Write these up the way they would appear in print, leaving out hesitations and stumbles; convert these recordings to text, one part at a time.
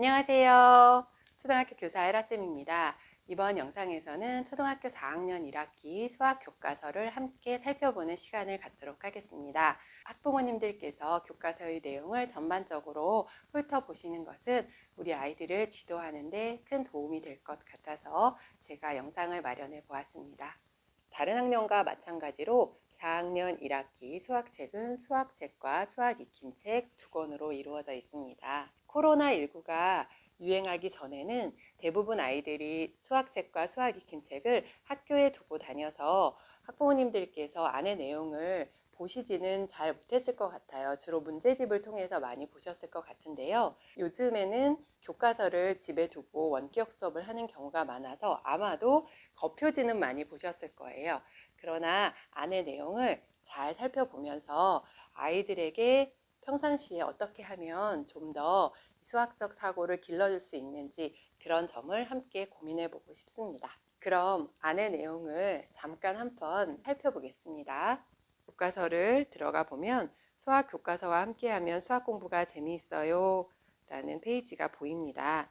안녕하세요. 초등학교 교사 에라쌤입니다. 이번 영상에서는 초등학교 4학년 1학기 수학 교과서를 함께 살펴보는 시간을 갖도록 하겠습니다. 학부모님들께서 교과서의 내용을 전반적으로 훑어보시는 것은 우리 아이들을 지도하는 데 큰 도움이 될 것 같아서 제가 영상을 마련해 보았습니다. 다른 학년과 마찬가지로 4학년 1학기 수학책은 수학책과 수학 익힘책 두 권으로 이루어져 있습니다. 코로나19가 유행하기 전에는 대부분 아이들이 수학책과 수학 익힘책을 학교에 두고 다녀서 학부모님들께서 안의 내용을 보시지는 잘 못했을 것 같아요. 주로 문제집을 통해서 많이 보셨을 것 같은데요. 요즘에는 교과서를 집에 두고 원격 수업을 하는 경우가 많아서 아마도 겉표지는 많이 보셨을 거예요. 그러나 안의 내용을 잘 살펴보면서 아이들에게 평상시에 어떻게 하면 좀 더 수학적 사고를 길러줄 수 있는지 그런 점을 함께 고민해 보고 싶습니다. 그럼 안의 내용을 잠깐 한번 살펴보겠습니다. 교과서를 들어가 보면 수학 교과서와 함께하면 수학 공부가 재미있어요 라는 페이지가 보입니다.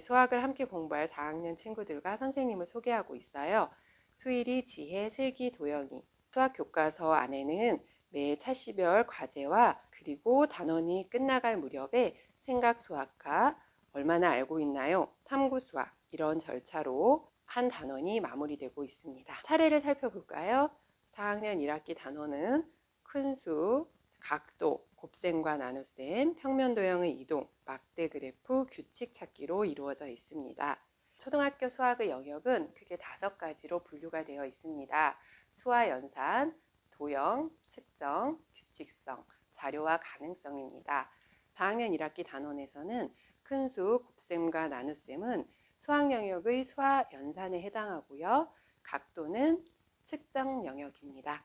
수학을 함께 공부할 4학년 친구들과 선생님을 소개하고 있어요. 수일이, 지혜, 슬기, 도영이. 수학 교과서 안에는 매 차시별 과제와 그리고 단원이 끝나갈 무렵에 생각 수학과 얼마나 알고 있나요? 탐구 수학 이런 절차로 한 단원이 마무리되고 있습니다. 차례를 살펴볼까요? 4학년 1학기 단원은 큰 수, 각도, 곱셈과 나눗셈, 평면 도형의 이동, 막대 그래프, 규칙 찾기로 이루어져 있습니다. 초등학교 수학의 영역은 크게 5가지로 분류가 되어 있습니다. 수와 연산, 도형, 측정, 규칙성, 자료와 가능성입니다. 4학년 1학기 단원에서는 큰 수, 곱셈과 나눗셈은 수학 영역의 수와 연산에 해당하고요. 각도는 측정 영역입니다.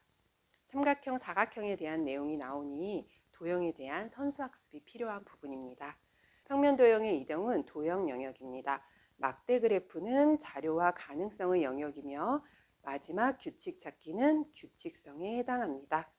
삼각형, 사각형에 대한 내용이 나오니 도형에 대한 선수학습이 필요한 부분입니다. 평면 도형의 이동은 도형 영역입니다. 막대 그래프는 자료와 가능성의 영역이며 마지막 규칙 찾기는 규칙성에 해당합니다.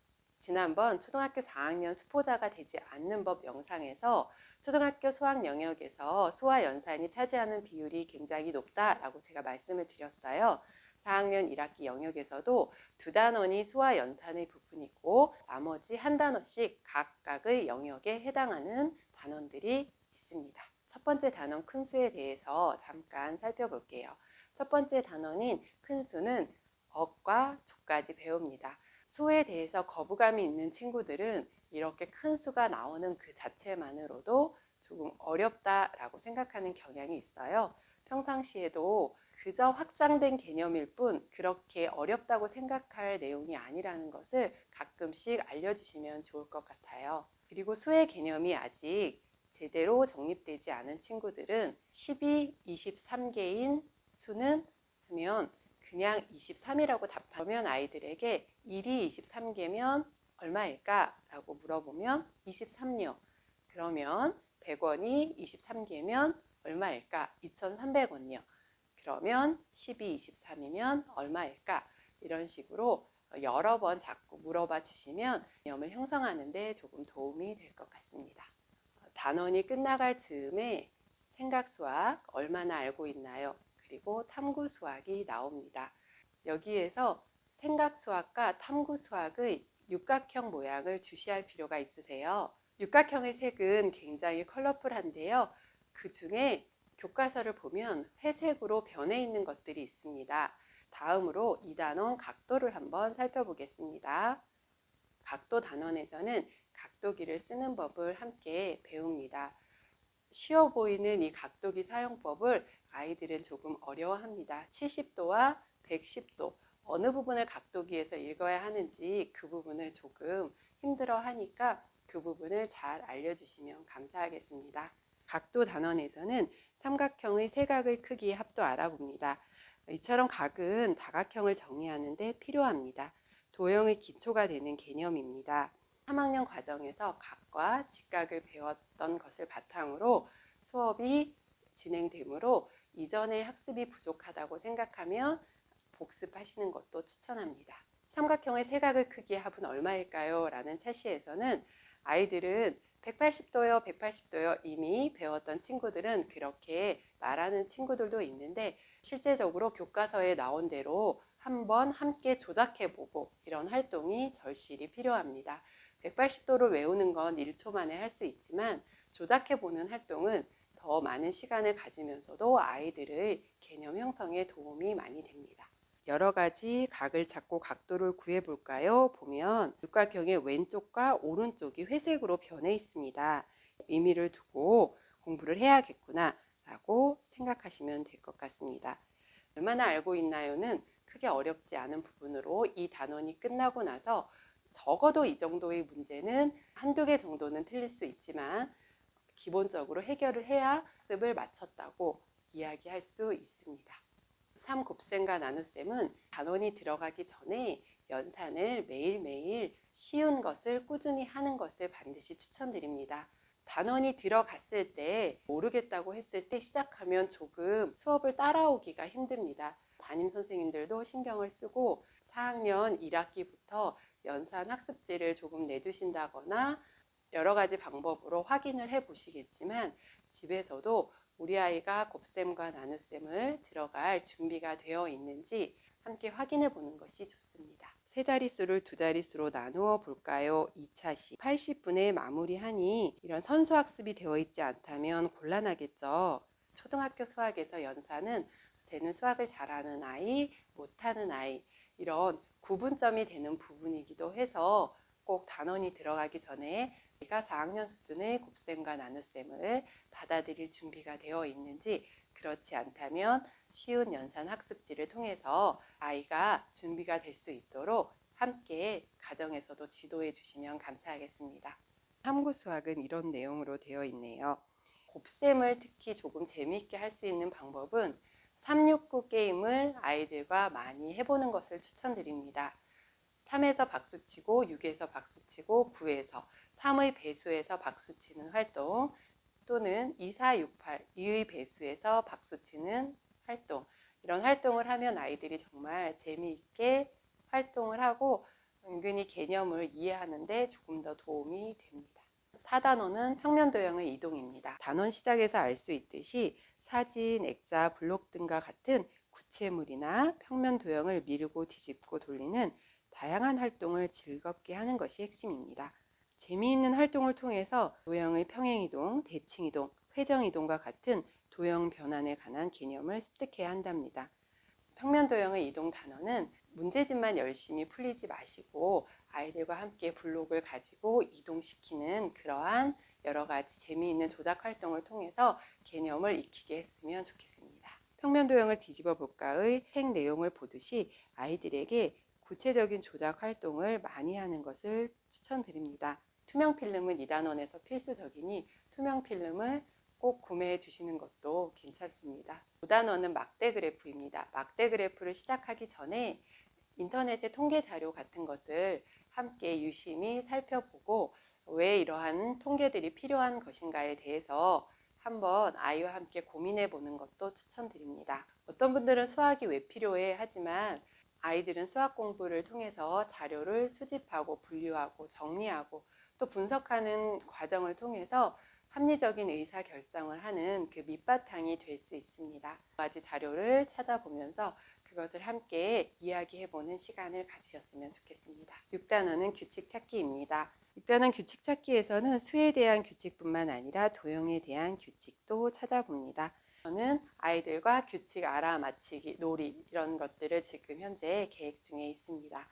지난번 초등학교 4학년 수포자가 되지 않는 법 영상에서 초등학교 수학 영역에서 수와 연산이 차지하는 비율이 굉장히 높다라고 제가 말씀을 드렸어요. 4학년 1학기 영역에서도 두 단원이 수와 연산의 부분이고 나머지 한 단원씩 각각의 영역에 해당하는 단원들이 있습니다. 첫 번째 단원 큰 수에 대해서 잠깐 살펴볼게요. 첫 번째 단원인 큰 수는 억과 조까지 배웁니다. 수에 대해서 거부감이 있는 친구들은 이렇게 큰 수가 나오는 그 자체만으로도 조금 어렵다라고 생각하는 경향이 있어요. 평상시에도 그저 확장된 개념일 뿐 그렇게 어렵다고 생각할 내용이 아니라는 것을 가끔씩 알려주시면 좋을 것 같아요. 그리고 수의 개념이 아직 제대로 정립되지 않은 친구들은 12, 23개인 수는 하면 그냥 23이라고 답하면 아이들에게 1이 23개면 얼마일까? 라고 물어보면 23요. 그러면 100원이 23개면 얼마일까? 2,300원이요. 그러면 12, 23이면 얼마일까? 이런 식으로 여러 번 자꾸 물어봐 주시면 개념을 형성하는 데 조금 도움이 될 것 같습니다. 단원이 끝나갈 즈음에 생각 수학 얼마나 알고 있나요? 그리고 탐구 수학이 나옵니다. 여기에서 생각 수학과 탐구 수학의 육각형 모양을 주시할 필요가 있으세요. 육각형의 색은 굉장히 컬러풀한데요. 그 중에 교과서를 보면 회색으로 변해 있는 것들이 있습니다. 다음으로 이 단원 각도를 한번 살펴보겠습니다. 각도 단원에서는 각도기를 쓰는 법을 함께 배웁니다. 쉬워 보이는 이 각도기 사용법을 아이들은 조금 어려워합니다. 70도와 110도 어느 부분을 각도기에서 읽어야 하는지 그 부분을 조금 힘들어 하니까 그 부분을 잘 알려주시면 감사하겠습니다. 각도 단원에서는 삼각형의 세 각의 크기의 합도 알아봅니다. 이처럼 각은 다각형을 정의하는 데 필요합니다. 도형의 기초가 되는 개념입니다. 3학년 과정에서 각과 직각을 배웠던 것을 바탕으로 수업이 진행되므로 이전에 학습이 부족하다고 생각하면 복습하시는 것도 추천합니다. 삼각형의 세 각의 크기의 합은 얼마일까요? 라는 차시에서는 아이들은 180도요, 180도요 이미 배웠던 친구들은 그렇게 말하는 친구들도 있는데 실제적으로 교과서에 나온 대로 한번 함께 조작해보고 이런 활동이 절실히 필요합니다. 180도를 외우는 건 1초 만에 할 수 있지만 조작해보는 활동은 더 많은 시간을 가지면서도 아이들의 개념 형성에 도움이 많이 됩니다. 여러 가지 각을 찾고 각도를 구해 볼까요? 보면 육각형의 왼쪽과 오른쪽이 회색으로 변해 있습니다. 의미를 두고 공부를 해야겠구나 라고 생각하시면 될 것 같습니다. 얼마나 알고 있나요는 크게 어렵지 않은 부분으로 이 단원이 끝나고 나서 적어도 이 정도의 문제는 한두 개 정도는 틀릴 수 있지만 기본적으로 해결을 해야 학습을 마쳤다고 이야기할 수 있습니다. 3 곱셈과 나눗셈은 단원이 들어가기 전에 연산을 매일매일 쉬운 것을 꾸준히 하는 것을 반드시 추천드립니다. 단원이 들어갔을 때 모르겠다고 했을 때 시작하면 조금 수업을 따라오기가 힘듭니다. 담임 선생님들도 신경을 쓰고 4학년 1학기부터 연산 학습지를 조금 내주신다거나 여러 가지 방법으로 확인을 해 보시겠지만 집에서도 우리 아이가 곱셈과 나눗셈을 들어갈 준비가 되어 있는지 함께 확인해 보는 것이 좋습니다. 세 자릿수를 두 자릿수로 나누어 볼까요? 2차 시 80분에 마무리하니 이런 선수학습이 되어 있지 않다면 곤란하겠죠. 초등학교 수학에서 연산은 쟤는 수학을 잘하는 아이, 못하는 아이 이런 구분점이 되는 부분이기도 해서 꼭 단원이 들어가기 전에 우리가 4학년 수준의 곱셈과 나눗셈을 받아들일 준비가 되어 있는지 그렇지 않다면 쉬운 연산 학습지를 통해서 아이가 준비가 될 수 있도록 함께 가정에서도 지도해 주시면 감사하겠습니다. 탐구 수학은 이런 내용으로 되어 있네요. 곱셈을 특히 조금 재미있게 할 수 있는 방법은 369 게임을 아이들과 많이 해보는 것을 추천드립니다. 3에서 박수치고 6에서 박수치고 9에서 3의 배수에서 박수치는 활동 또는 2, 4, 6, 8, 2의 배수에서 박수치는 활동 이런 활동을 하면 아이들이 정말 재미있게 활동을 하고 은근히 개념을 이해하는데 조금 더 도움이 됩니다. 4단원은 평면도형의 이동입니다. 단원 시작에서 알 수 있듯이 사진, 액자, 블록 등과 같은 구체물이나 평면도형을 밀고 뒤집고 돌리는 다양한 활동을 즐겁게 하는 것이 핵심입니다. 재미있는 활동을 통해서 도형의 평행이동, 대칭이동, 회전이동과 같은 도형 변환에 관한 개념을 습득해야 한답니다. 평면도형의 이동 단원은 문제집만 열심히 풀리지 마시고 아이들과 함께 블록을 가지고 이동시키는 그러한 여러 가지 재미있는 조작 활동을 통해서 개념을 익히게 했으면 좋겠습니다. 평면도형을 뒤집어 볼까의 책 내용을 보듯이 아이들에게 구체적인 조작 활동을 많이 하는 것을 추천드립니다. 투명 필름은 2단원에서 필수적이니 투명 필름을 꼭 구매해 주시는 것도 괜찮습니다. 5단원은 막대 그래프입니다. 막대 그래프를 시작하기 전에 인터넷의 통계 자료 같은 것을 함께 유심히 살펴보고 왜 이러한 통계들이 필요한 것인가에 대해서 한번 아이와 함께 고민해 보는 것도 추천드립니다. 어떤 분들은 수학이 왜 필요해 하지만 아이들은 수학 공부를 통해서 자료를 수집하고 분류하고 정리하고 또 분석하는 과정을 통해서 합리적인 의사결정을 하는 그 밑바탕이 될 수 있습니다. 여러 가지 자료를 찾아보면서 그것을 함께 이야기해보는 시간을 가지셨으면 좋겠습니다. 6단원은 규칙 찾기입니다. 6단원 규칙 찾기에서는 수에 대한 규칙뿐만 아니라 도형에 대한 규칙도 찾아봅니다. 저는 아이들과 규칙 알아맞히기, 놀이 이런 것들을 지금 현재 계획 중에 있습니다.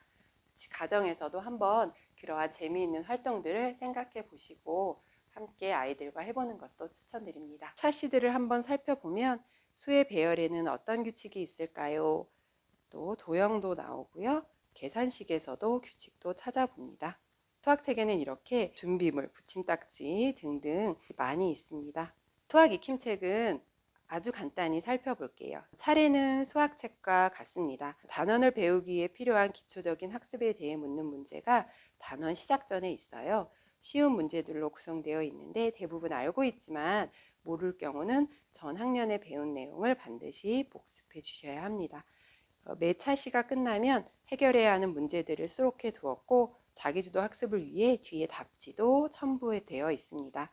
가정에서도 한번 그러한 재미있는 활동들을 생각해 보시고 함께 아이들과 해보는 것도 추천드립니다. 차시들을 한번 살펴보면 수의 배열에는 어떤 규칙이 있을까요? 또 도형도 나오고요. 계산식에서도 규칙도 찾아봅니다. 수학책에는 이렇게 준비물, 붙임딱지 등등 많이 있습니다. 수학 익힘책은 아주 간단히 살펴볼게요. 차례는 수학책과 같습니다. 단원을 배우기에 필요한 기초적인 학습에 대해 묻는 문제가 단원 시작전에 있어요. 쉬운 문제들로 구성되어 있는데 대부분 알고 있지만 모를 경우는 전 학년에 배운 내용을 반드시 복습해 주셔야 합니다. 매 차시가 끝나면 해결해야 하는 문제들을 수록해 두었고 자기주도 학습을 위해 뒤에 답지도 첨부되어 있습니다.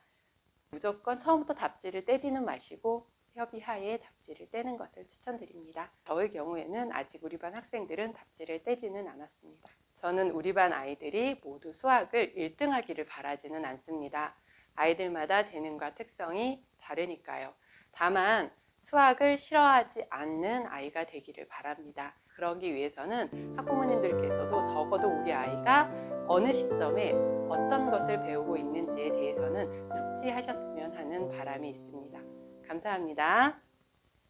무조건 처음부터 답지를 떼지는 마시고 협의하에 답지를 떼는 것을 추천드립니다. 저의 경우에는 아직 우리 반 학생들은 답지를 떼지는 않았습니다. 저는 우리 반 아이들이 모두 수학을 1등 하기를 바라지는 않습니다. 아이들마다 재능과 특성이 다르니까요. 다만 수학을 싫어하지 않는 아이가 되기를 바랍니다. 그러기 위해서는 학부모님들께서도 적어도 우리 아이가 어느 시점에 어떤 것을 배우고 있는지에 대해서는 숙지하셨으면 하는 바람이 있습니다. 감사합니다.